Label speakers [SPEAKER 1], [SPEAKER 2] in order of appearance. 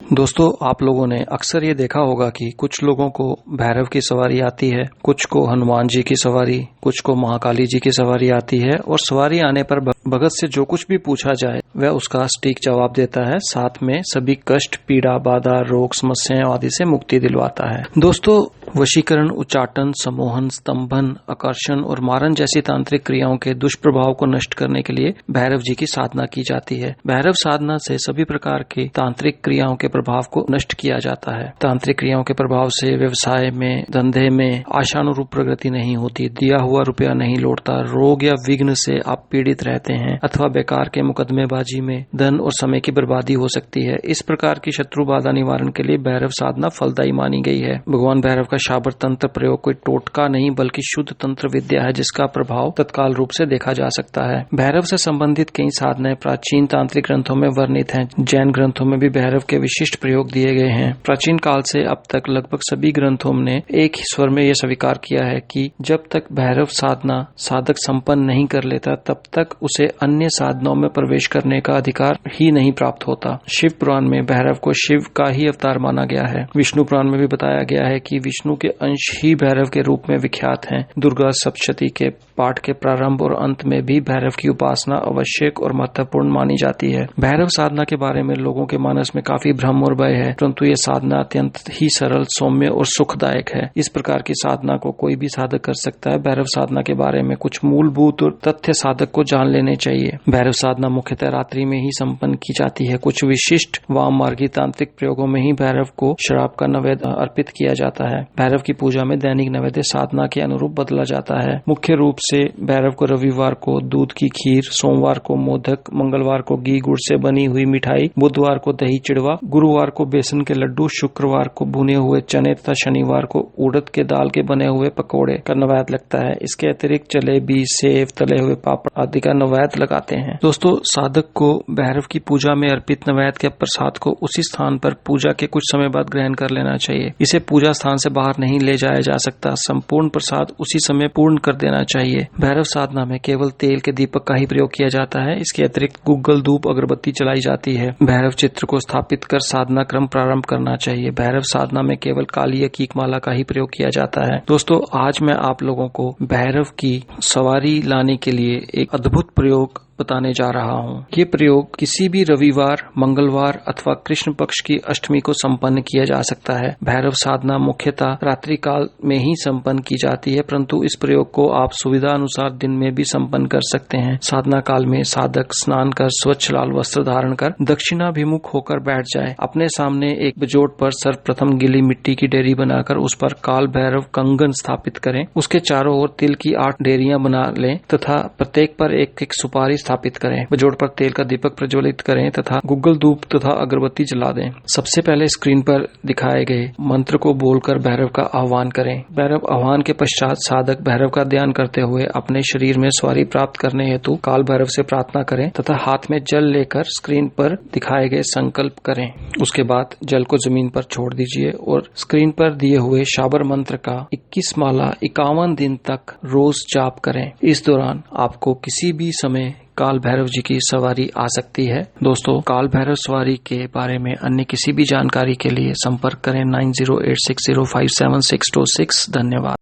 [SPEAKER 1] दोस्तों, आप लोगों ने अक्सर ये देखा होगा कि कुछ लोगों को भैरव की सवारी आती है, कुछ को हनुमान जी की सवारी, कुछ को महाकाली जी की सवारी आती है और सवारी आने पर भगत से जो कुछ भी पूछा जाए वह उसका सटीक जवाब देता है, साथ में सभी कष्ट, पीड़ा, बाधा, रोग, समस्याओं आदि से मुक्ति दिलवाता है। दोस्तों, वशीकरण, उच्चाटन, सम्मोहन, स्तंभन, आकर्षण और मारन जैसी तांत्रिक क्रियाओं के दुष्प्रभाव को नष्ट करने के लिए भैरव जी की साधना की जाती है। भैरव साधना से सभी प्रकार की तांत्रिक क्रियाओं के प्रभाव को नष्ट किया जाता है। तांत्रिक क्रियाओं के प्रभाव से व्यवसाय में, धंधे में आशानुरूप प्रगति नहीं होती, दिया हुआ रुपया नहीं लौटता, रोग या विघ्न से आप पीड़ित रहते हैं अथवा बेकार के मुकदमेबाजी में धन और समय की बर्बादी हो सकती है। इस प्रकार की शत्रु बाधा निवारण के लिए भैरव साधना फलदायी मानी गई है। भगवान भैरव का शाबर तंत्र प्रयोग कोई टोटका नहीं बल्कि शुद्ध तंत्र विद्या है, जिसका प्रभाव तत्काल रूप से देखा जा सकता है। भैरव से संबंधित कई साधनाएं प्राचीन तांत्रिक ग्रंथों में वर्णित हैं। जैन ग्रंथों में भी भैरव के विशिष्ट प्रयोग दिए गए हैं। प्राचीन काल से अब तक लगभग सभी ग्रंथों ने एक ही स्वर में यह स्वीकार किया है कि जब तक भैरव साधना साधक संपन्न नहीं कर लेता तब तक उसे अन्य साधनाओं में प्रवेश करने का अधिकार ही नहीं प्राप्त होता। शिव पुराण में भैरव को शिव का ही अवतार माना गया है। विष्णु पुराण में भी बताया गया है कि विष्णु के अंश ही भैरव के रूप में विख्यात हैं। दुर्गा सप्तशती के पाठ के प्रारंभ और अंत में भी भैरव की उपासना आवश्यक और महत्वपूर्ण मानी जाती है। भैरव साधना के बारे में लोगों के मानस में काफी भ्रम और भय है, परंतु यह साधना अत्यंत ही सरल, सौम्य और सुखदायक है। इस प्रकार की साधना को कोई भी साधक कर सकता है। भैरव साधना के बारे में कुछ मूलभूत और तथ्य साधक को जान लेने चाहिए। भैरव साधना मुख्यतः रात्रि में ही संपन्न की जाती है। कुछ विशिष्ट वाम मार्गी तांत्रिक प्रयोगों में ही भैरव को शराब का नैवेद्य अर्पित किया जाता है। भैरव की पूजा में दैनिक नैवेद्य साधना के अनुरूप बदला जाता है। मुख्य रूप से भैरव को रविवार को दूध की खीर, सोमवार को मोदक, मंगलवार को घी गुड़ से बनी हुई मिठाई, बुधवार को दही चिड़वा, गुरुवार को बेसन के लड्डू, शुक्रवार को भुने हुए चने तथा शनिवार को उड़द के दाल के बने हुए पकौड़े का नैवेद्य लगता है। इसके अतिरिक्त जलेबी, सेव, तले हुए पापड़ आदि का नैवेद्य लगाते हैं। दोस्तों, साधक को भैरव की पूजा में अर्पित नैवेद्य के प्रसाद को उसी स्थान पर पूजा के कुछ समय बाद ग्रहण कर लेना चाहिए। इसे पूजा स्थान से बाहर नहीं ले जाया जा सकता। संपूर्ण प्रसाद उसी समय पूर्ण कर देना चाहिए। भैरव साधना में केवल तेल के दीपक का ही प्रयोग किया जाता है। इसके अतिरिक्त गुग्गल, धूप, अगरबत्ती चलाई जाती है। भैरव चित्र को स्थापित कर साधना क्रम प्रारंभ करना चाहिए। भैरव साधना में केवल काली या कीक माला का ही प्रयोग किया जाता है। दोस्तों, आज मैं आप लोगों को भैरव की सवारी लाने के लिए एक अद्भुत प्रयोग बताने जा रहा हूँ। ये प्रयोग किसी भी रविवार, मंगलवार अथवा कृष्ण पक्ष की अष्टमी को संपन्न किया जा सकता है। भैरव साधना मुख्यतः रात्रि काल में ही संपन्न की जाती है, परंतु इस प्रयोग को आप सुविधा अनुसार दिन में भी संपन्न कर सकते हैं। साधना काल में साधक स्नान कर स्वच्छ लाल वस्त्र धारण कर दक्षिणाभिमुख होकर बैठ जाए। अपने सामने एक बेजोड़ पर सर्वप्रथम गीली मिट्टी की डेरी बनाकर उस पर काल भैरव कंगन स्थापित करें। उसके चारों ओर तिल की 8 डेरियां बना लें तथा प्रत्येक पर एक एक सुपारी स्थापित करें। बेजोड़ पर तेल का दीपक प्रज्वलित करें तथा गुग्गल, धूप तथा अगरबत्ती जला दें। सबसे पहले स्क्रीन पर दिखाए गए मंत्र को बोलकर भैरव का आह्वान करें। भैरव आह्वान के पश्चात साधक भैरव का ध्यान करते हुए अपने शरीर में स्वारी प्राप्त करने हेतु काल भैरव से प्रार्थना करें तथा हाथ में जल लेकर स्क्रीन पर दिखाए गए संकल्प करें। उसके बाद जल को जमीन पर छोड़ दीजिए और स्क्रीन पर दिए हुए शाबर मंत्र का 21 माला 51 दिन तक रोज जाप करें। इस दौरान आपको किसी भी समय काल भैरव जी की सवारी आ सकती है। दोस्तों, काल भैरव सवारी के बारे में अन्य किसी भी जानकारी के लिए संपर्क करें 9086057626। धन्यवाद।